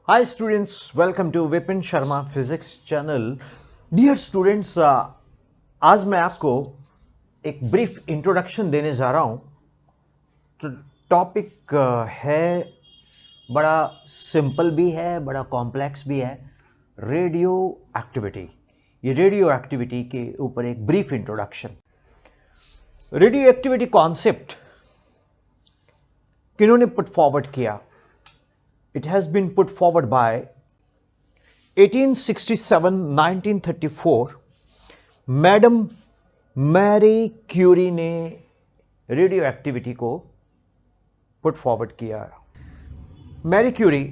Hi students, welcome to Vipin Sharma Physics channel. Dear students, आज मैं आपको एक ब्रीफ इंट्रोडक्शन देने जा रहा हूं। तो टॉपिक है बड़ा सिंपल भी है, बड़ा कॉम्प्लेक्स भी है, रेडियो एक्टिविटी। ये रेडियो एक्टिविटी के ऊपर एक brief introduction. Radioactivity concept किन्होंने पुट फॉरवर्ड किया? It has been put forward by 1867-1934 madam Marie Curie ने रेडियो एक्टिविटी को पुट फॉरवर्ड किया। मैरी क्यूरी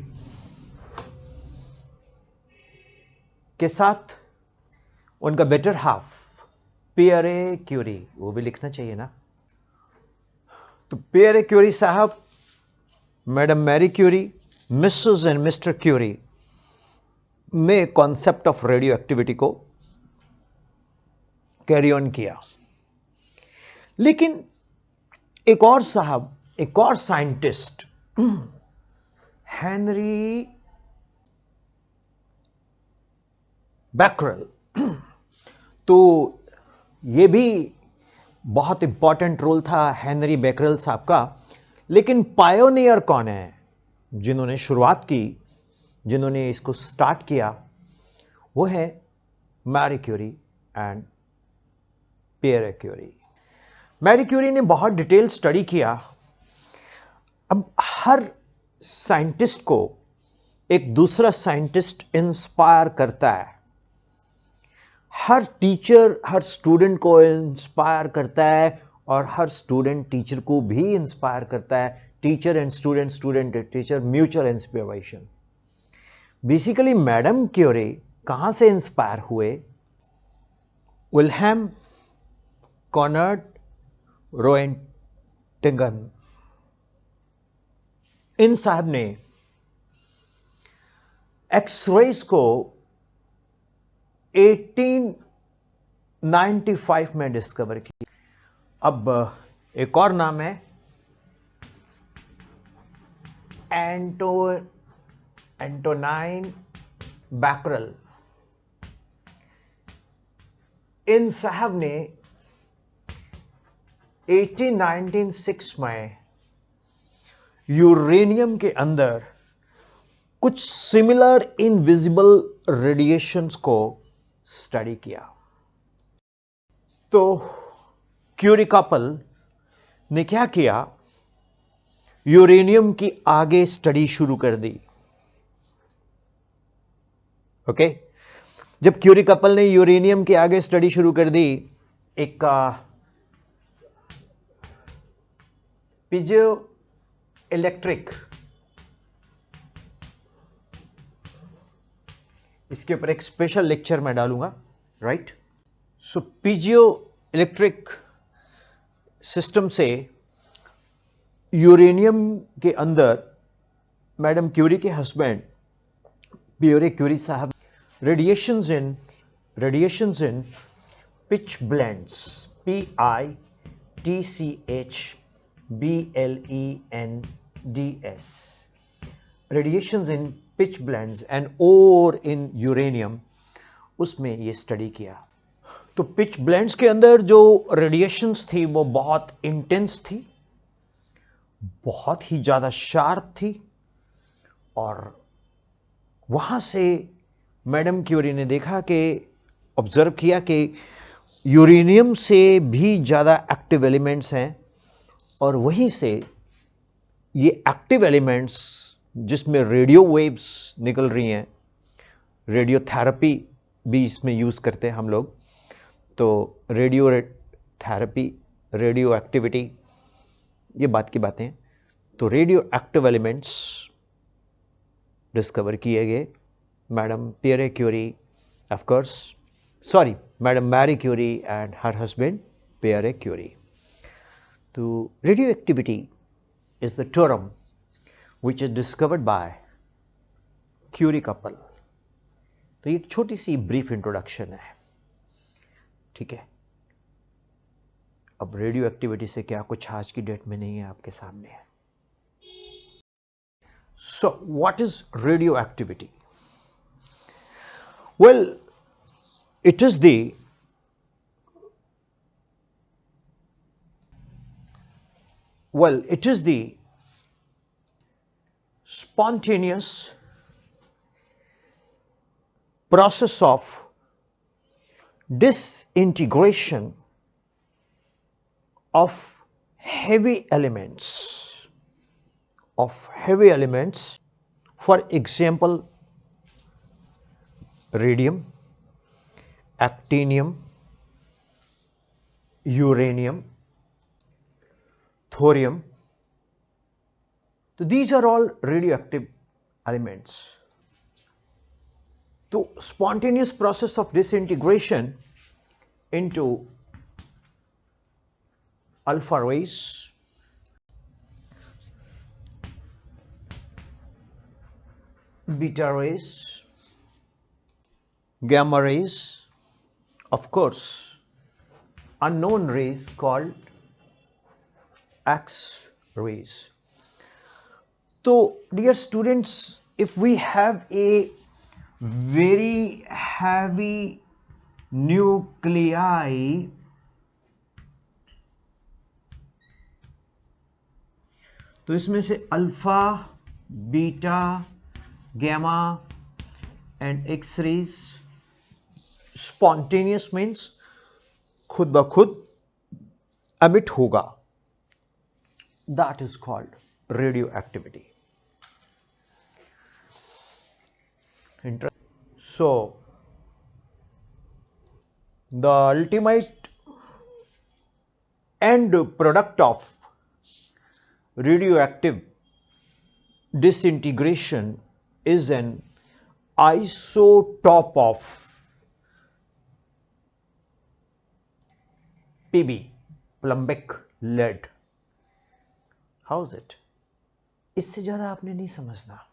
के साथ उनका बेटर हाफ पियरे क्यूरी, वो भी लिखना चाहिए ना। तो पियरे क्यूरी साहब, madam Marie Curie, missus and mister Curie ने कॉन्सेप्ट ऑफ रेडियो एक्टिविटी को कैरी ऑन किया। लेकिन एक और साहब, एक और साइंटिस्ट, हेनरी बैकरल, तो ये भी बहुत इंपॉर्टेंट रोल था हेनरी बैकरल साहब का। लेकिन पायोनियर कौन है, जिन्होंने शुरुआत की, जिन्होंने इसको स्टार्ट किया, वो है Marie Curie and Pierre Curie. मैरी क्यूरी ने बहुत डिटेल स्टडी किया। अब हर साइंटिस्ट को एक दूसरा साइंटिस्ट इंस्पायर करता है। हर टीचर हर स्टूडेंट को इंस्पायर करता है और हर स्टूडेंट टीचर को भी इंस्पायर करता है। Teacher and student, student and teacher, mutual inspiration. Basically madam Curie कहां से इंस्पायर हुए? विल्हेम कॉनर्ड रोएंटिगन, इन साहब ने एक्सरेज को 1895 में डिस्कवर की। अब एक और नाम है एंटोनाइन बैकरल। इन साहब ने 1896 में यूरेनियम के अंदर कुछ सिमिलर इनविजिबल रेडिएशंस को स्टडी किया। तो क्यूरी कपल ने क्या किया? यूरेनियम की आगे स्टडी शुरू कर दी। ओके, जब क्यूरी कपल ने यूरेनियम के आगे स्टडी शुरू कर दी, एक पीजो इलेक्ट्रिक, इसके ऊपर एक स्पेशल लेक्चर मैं डालूंगा, right. So piezoelectric system से यूरेनियम के अंदर मैडम क्यूरी के हस्बैंड पियरे क्यूरी साहब radiations in pitchblendes, PITCHBLENDS, radiations in pitchblendes and ore in uranium, उसमें ये स्टडी किया। तो पिच ब्लेंड्स के अंदर जो रेडिएशंस थी वो बहुत इंटेंस थी, बहुत ही ज्यादा शार्प थी, और वहां से मैडम क्यूरी ने देखा कि, ऑब्जर्व किया कि यूरेनियम से भी ज़्यादा एक्टिव एलिमेंट्स हैं, और वहीं से ये एक्टिव एलिमेंट्स जिसमें रेडियो वेव्स निकल रही हैं, रेडियोथेरेपी भी इसमें यूज़ करते हैं हम लोग। तो रेडियो थेरेपी, रेडियो एक्टिविटी, ये बात की बातें। तो रेडियो एक्टिव एलिमेंट्स डिस्कवर किए गए madam Pierre Curie, of course, sorry, madam Marie Curie and her husband Pierre Curie. तो radioactivity is the term which is discovered by Curie couple. तो ये एक छोटी सी ब्रीफ इंट्रोडक्शन है, ठीक है। अब रेडियो एक्टिविटी से क्या कुछ आज की डेट में नहीं है, आपके सामने है। So what is radioactivity? Well, it is the spontaneous process of disintegration of heavy elements, for example radium, actinium, uranium, thorium. So these are all radioactive elements. So spontaneous process of disintegration into alpha rays, beta rays, gamma rays, of course unknown rays called X rays. So dear students, if we have a very heavy nuclei, तो इसमें से alpha, beta, gamma and X rays, spontaneous means खुद ब खुद emit होगा, that is called radioactivity. So the ultimate end product of radioactive disintegration is an isotope of Pb, plumbic lead. How is it? इससे ज़्यादा आपने नहीं समझना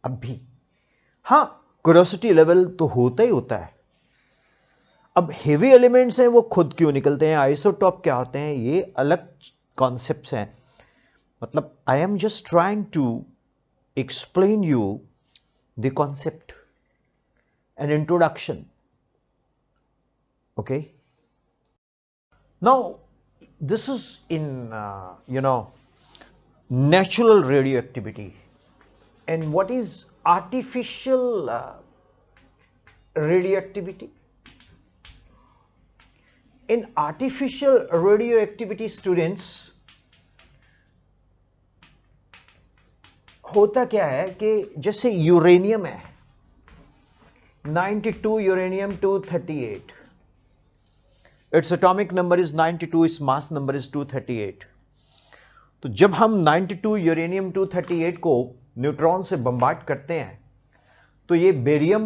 अब भी. हाँ, क्यूरोसिटी लेवल तो होता ही होता है. अब हेवी एलिमेंट्स हैं वो खुद क्यों निकलते हैं, आइसोटॉप क्या होते हैं, ये अलग कॉन्सेप्ट्स हैं. मतलब I am just trying to explain you the concept, an introduction. Okay, now this is in natural radioactivity, and what is artificial radioactivity? In artificial radioactivity, students, होता क्या है कि जैसे यूरेनियम है 92 uranium 238, its atomic number is 92, its mass number is 238. तो जब हम 92 uranium 238 को न्यूट्रॉन से बम्बार्ड करते हैं तो ये बेरियम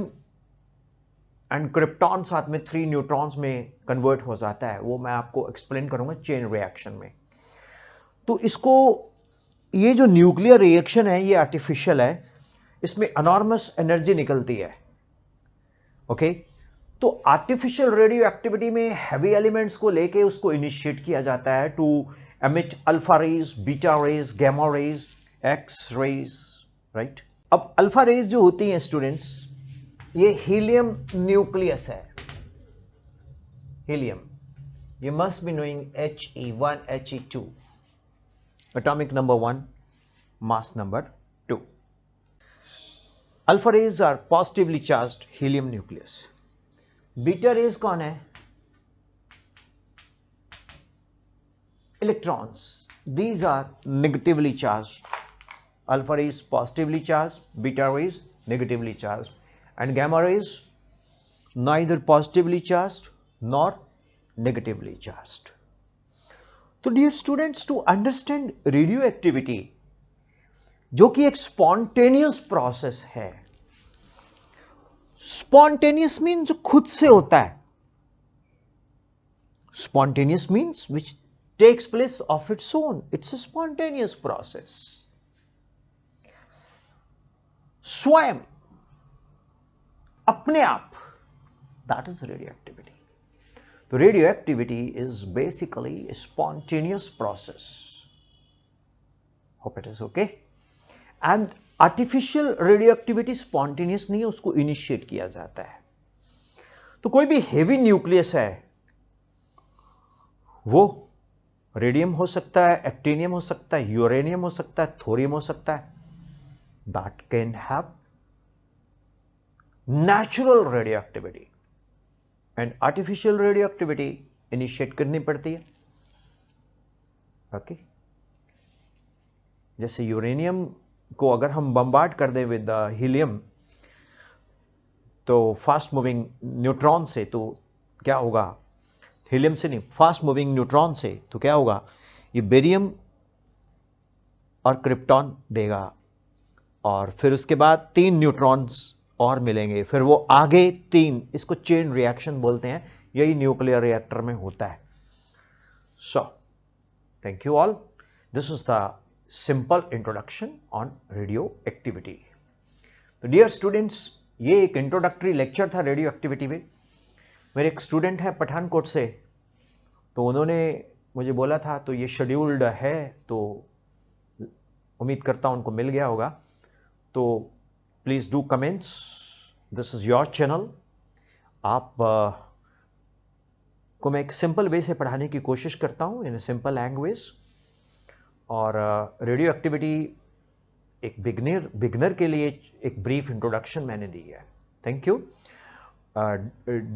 एंड क्रिप्टॉन साथ में 3 न्यूट्रॉन्स में कन्वर्ट हो जाता है. वो मैं आपको एक्सप्लेन करूंगा चेन रिएक्शन में. तो इसको, ये जो न्यूक्लियर रिएक्शन है ये आर्टिफिशियल है, इसमें एनॉर्मस एनर्जी निकलती है. ओके, तो आर्टिफिशियल रेडियो एक्टिविटी में हैवी एलिमेंट्स को लेके उसको इनिशिएट किया जाता है to emit alpha rays, beta rays, gamma rays, X rays, right? अब अल्फा रेज जो होती हैं स्टूडेंट्स, ये हीलियम न्यूक्लियस है. Helium, you must be knowing He1, He2, atomic number 1, mass number 2. Alpha rays are positively charged helium nucleus. Beta rays कौन है? Electrons. These are negatively charged. Alpha rays positively charged, beta rays negatively charged, and gamma rays neither positively charged nor negatively charged. So dear students, to understand radioactivity, जो कि एक spontaneous process है, spontaneous means जो खुद से होता है, spontaneous means which takes place of its own, it's a spontaneous process. स्वयं, अपने आप, that is radioactivity. So radioactivity is basically a spontaneous process. Hope it is okay. And artificial radio activity spontaneous नहीं है, उसको initiate किया जाता है। तो कोई भी हेवी न्यूक्लियस है, वो रेडियम हो सकता है, एक्टिनियम हो सकता है, यूरेनियम हो सकता है, थोरियम हो सकता है, that can have natural radio activity and artificial radio activity initiate करनी पड़ती है। ओके, जैसे यूरेनियम को अगर हम बम्बार्ड कर दें विद हीलियम, तो फास्ट मूविंग न्यूट्रॉन से, तो क्या होगा, हीलियम से नहीं, फास्ट मूविंग न्यूट्रॉन से, तो क्या होगा, ये बेरियम और क्रिप्टॉन देगा, और फिर उसके बाद 3 न्यूट्रॉन्स और मिलेंगे, फिर वो आगे 3, इसको चेन रिएक्शन बोलते हैं, यही न्यूक्लियर रिएक्टर में होता है। So thank you all, this is the simple introduction on radio activity. तो डियर स्टूडेंट्स, ये एक इंट्रोडक्टरी लेक्चर था रेडियो एक्टिविटी में। मेरे एक स्टूडेंट है पठानकोट से, तो उन्होंने मुझे बोला था, तो ये शेड्यूल्ड है, तो उम्मीद करता हूँ उनको मिल गया होगा। तो please do comments, this is your channel. आप को मैं एक सिंपल वे से पढ़ाने की कोशिश करता हूँ, इन ए सिंपल लैंग्वेज। और रेडियो एक्टिविटी एक बिगनर के लिए एक ब्रीफ इंट्रोडक्शन मैंने दी है। Thank you.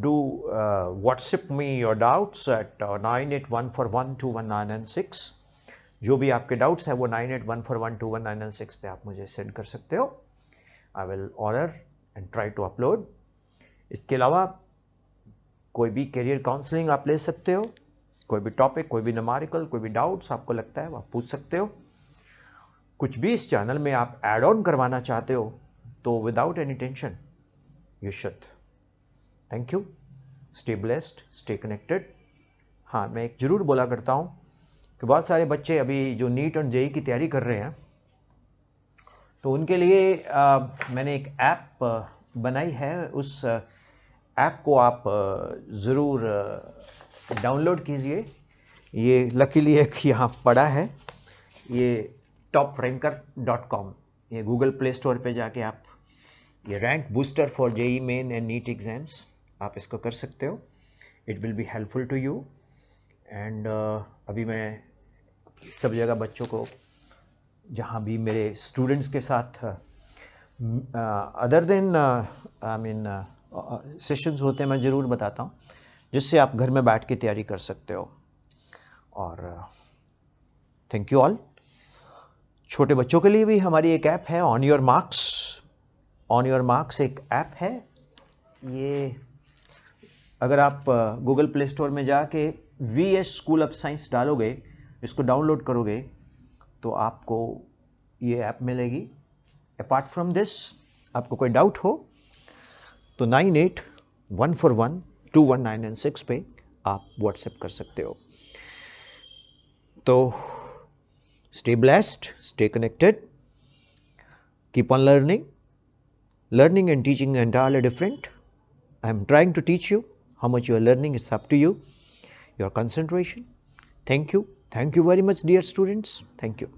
Do WhatsApp me your doubts at 9814121996। जो भी आपके डाउट्स हैं वो 9814121996 पे आप मुझे सेंड कर सकते हो। I will honour and try to upload. इसके अलावा कोई भी करियर काउंसलिंग आप ले सकते हो, कोई भी टॉपिक, कोई भी न्यूमेरिकल, कोई भी डाउट्स आपको लगता है वो आप पूछ सकते हो। कुछ भी इस चैनल में आप ऐड ऑन करवाना चाहते हो तो without any tension you should. Thank you, stay blessed, stay connected. हाँ, मैं एक ज़रूर बोला करता हूँ कि बहुत सारे बच्चे अभी जो नीट और जेई की तैयारी कर रहे हैं, तो उनके लिए मैंने एक ऐप बनाई है। उस ऐप को आप ज़रूर डाउनलोड कीजिए। ये लकीली एक यहाँ पड़ा है, ये topreanker.com, ये गूगल प्ले स्टोर पे जाके आप, ये rank booster for JEE Main and NEET exams, आप इसको कर सकते हो। It will be helpful to you. And अभी मैं सब जगह बच्चों को, जहाँ भी मेरे स्टूडेंट्स के साथ other than I mean sessions होते हैं, मैं ज़रूर बताता हूँ, जिससे आप घर में बैठ के तैयारी कर सकते हो। और थैंक यू ऑल। छोटे बच्चों के लिए भी हमारी एक ऐप है, on your marks. On your marks एक ऐप है। ये अगर आप गूगल प्ले स्टोर में जाके VS स्कूल ऑफ साइंस डालोगे, इसको डाउनलोड करोगे, तो आपको ये ऐप मिलेगी। अपार्ट फ्रॉम दिस, आपको कोई डाउट हो तो 9814121996 पे आप व्हाट्सएप कर सकते हो। तो stay blessed, stay connected, keep on learning. Learning and teaching are entirely different. I am trying to teach you. How much you are learning, it's up to you, your concentration. Thank you very much, dear students. Thank you.